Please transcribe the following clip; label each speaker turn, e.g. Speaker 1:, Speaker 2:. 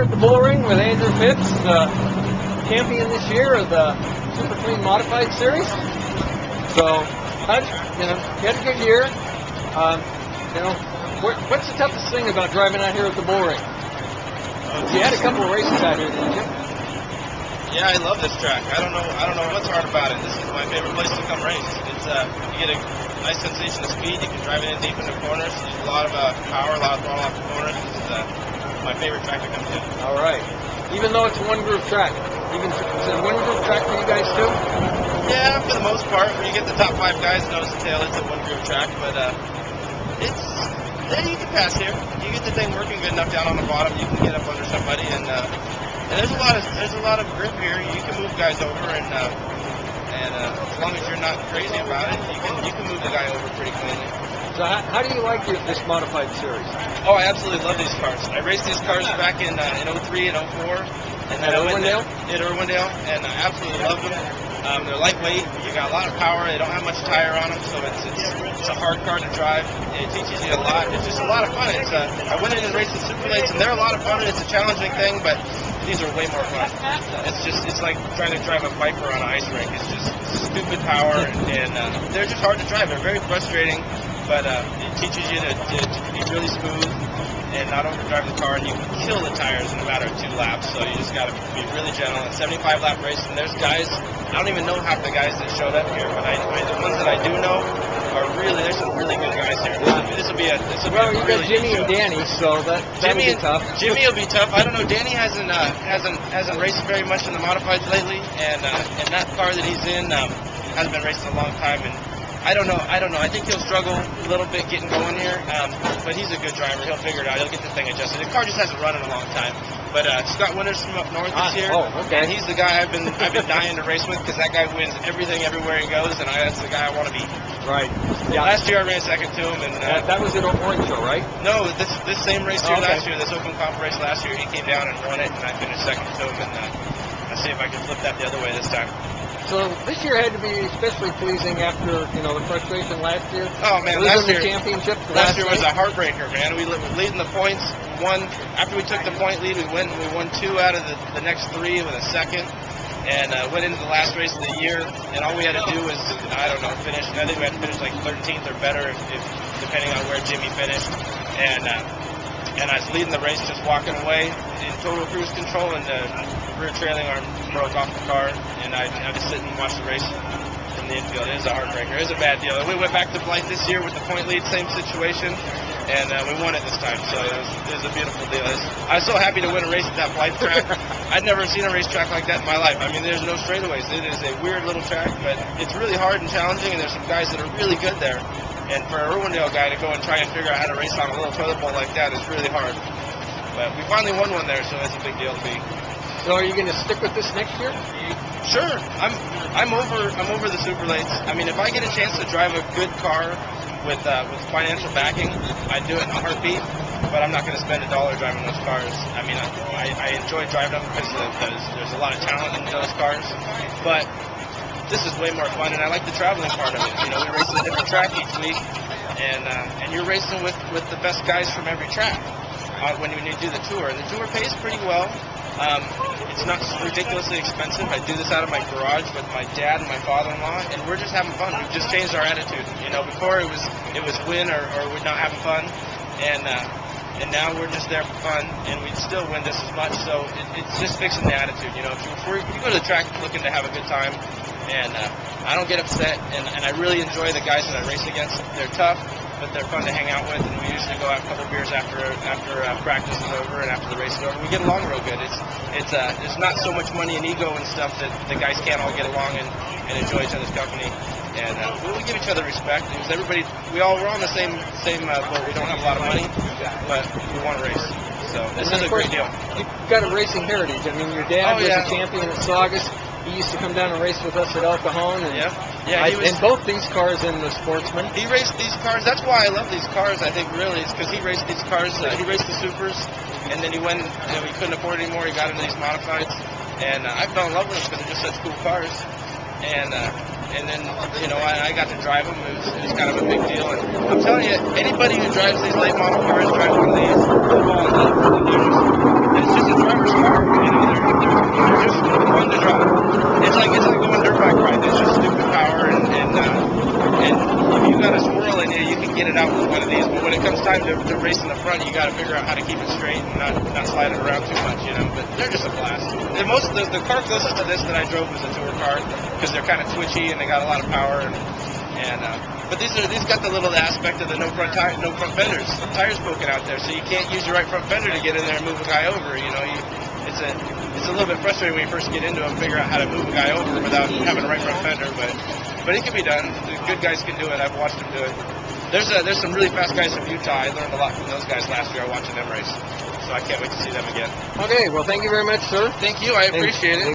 Speaker 1: here at the Bullring with Andrew Phipps, the champion this year of the Super Clean Modified Series. So, you had a good year. What's the toughest thing about driving out here at the Bullring? You had a couple of races out here, didn't you?
Speaker 2: Yeah, I love this track. I don't know what's hard about it. This is my favorite place to come race. It's you get a nice sensation of speed. You can drive it in deep into corners. There's a lot of power, a lot of throttle off the corners. This is my favorite track to come to.
Speaker 1: All right. Even though it's a one-groove track, it's a one-groove track for you guys too?
Speaker 2: Yeah, for the most part. When you get the top 5 guys nose to tail, it's a one-groove track. But you can pass here. You get the thing working good enough down on the bottom, you can get up under somebody, and there's a lot of grip here. You can move guys over, and as long as you're not crazy about it, you can move the guy over pretty cleanly.
Speaker 1: So how do you like this modified series?
Speaker 2: Oh, I absolutely love these cars. I raced these cars back in 03 and 04. And
Speaker 1: at Irwindale?
Speaker 2: At Irwindale, and I absolutely love them. They're lightweight. You got a lot of power. They don't have much tire on them, so it's a hard car to drive. It teaches you a lot. It's just a lot of fun. I went in and raced the Super Lates, and they're a lot of fun, and it's a challenging thing, but these are way more fun. It's like trying to drive a Viper on an ice rink. It's just stupid power, and they're just hard to drive. They're very frustrating, but it teaches you to be really smooth and not overdrive the car, and you can kill the tires in a matter of 2 laps, so you just got to be really gentle. And 75-lap race, and there's guys, I don't even know half the guys that showed up here, but the ones that I do know there's some really good guys here. This will be a
Speaker 1: well, you
Speaker 2: really
Speaker 1: got Jimmy and Danny, so that'll be tough.
Speaker 2: Jimmy will be tough. I don't know, Danny hasn't raced very much in the modifieds lately, and that car that he's in hasn't been racing a long time, and I don't know. I think he'll struggle a little bit getting going here, but he's a good driver. He'll figure it out. He'll get the thing adjusted. The car just hasn't run in a long time. But Scott Winters from up north is here.
Speaker 1: Oh, okay.
Speaker 2: And he's the guy I've been dying to race with, because that guy wins everything everywhere he goes, and that's the guy I want to beat.
Speaker 1: Right. Yeah.
Speaker 2: Last year I ran second to him, and
Speaker 1: that was at Orange Show, right?
Speaker 2: No, this same race here last year, this open comp race last year, he came down and won it, and I finished second to him, and I'll see if I can flip that the other way this time.
Speaker 1: So this year had to be especially pleasing after the frustration last year.
Speaker 2: Oh man,
Speaker 1: last year championship.
Speaker 2: Last year was a heartbreaker, man. We were leading the points. After we took the point lead, we won 2 out of the next 3 with a second, and went into the last race of the year. And all we had to do was finish. I think we had to finish like 13th or better, if depending on where Jimmy finished. And I was leading the race, just walking away in total cruise control, and the rear trailing arm broke off the car, and I had to sit and watch the race from the infield. It was a heartbreaker. It was a bad deal. We went back to Blythe this year with the point lead, same situation, and we won it this time, so it was a beautiful deal. I was so happy to win a race at that Blythe track. I'd never seen a racetrack like that in my life. I mean, there's no straightaways. It is a weird little track, but it's really hard and challenging, and there's some guys that are really good there. And for a Irwindale guy to go and try and figure out how to race on a little toilet bowl like that is really hard. But we finally won one there, so that's a big deal to me.
Speaker 1: So are you going to stick with this next year?
Speaker 2: Sure. I'm over the Super Lates. I mean, if I get a chance to drive a good car with financial backing, I'd do it in a heartbeat. But I'm not going to spend $1 driving those cars. I mean, I enjoy driving them because there's a lot of talent in those cars. But this is way more fun, and I like the traveling part of it. We race a different track each week, and you're racing with the best guys from every track when you do the tour. And the tour pays pretty well. It's not ridiculously expensive. I do this out of my garage with my dad and my father-in-law, and we're just having fun. We've just changed our attitude. Before it was win or we're not having fun, and now we're just there for fun, and we'd still win just as much. So it's just fixing the attitude. If you go to the track looking to have a good time, and I don't get upset, and I really enjoy the guys that I race against. They're tough, but they're fun to hang out with, and we usually go out a couple beers after practice is over and after the race is over. We get along real good. There's not so much money and ego and stuff that the guys can't all get along and enjoy each other's company. And we give each other respect, because we're on the same boat. We don't have a lot of money, but we want to race. So this is a great deal.
Speaker 1: You've got a racing heritage. I mean, your dad was a champion at Saugus. He used to come down and race with us at El Cajon. And and both these cars in the Sportsman.
Speaker 2: He raced these cars. That's why I love these cars, I think, really, is because he raced these cars. He raced the Supers, and then he went, he couldn't afford it anymore. He got into these modifieds, and I fell in love with them because they're just such cool cars. And then, I got to drive them. It was kind of a big deal. And I'm telling you, anybody who drives these late model cars, drives one of these, the ball is up. It's just a driver. these, but when it comes time to race in the front, you got to figure out how to keep it straight and not slide it around too much, you know. But they're just a blast. And the car closest to this that I drove was a tour car because they're kind of twitchy and they got a lot of power. But these got the little aspect of the no front fenders, tires poking out there, so you can't use your right front fender to get in there and move a guy over. You know, it's a little bit frustrating when you first get into them, figure out how to move a guy over without having a right front fender, but it can be done. The good guys can do it. I've watched them do it. There's some really fast guys from Utah. I learned a lot from those guys last year watching them race, so I can't wait to see them again.
Speaker 1: Okay, well, thank you very much, sir.
Speaker 2: Thank you. I appreciate it.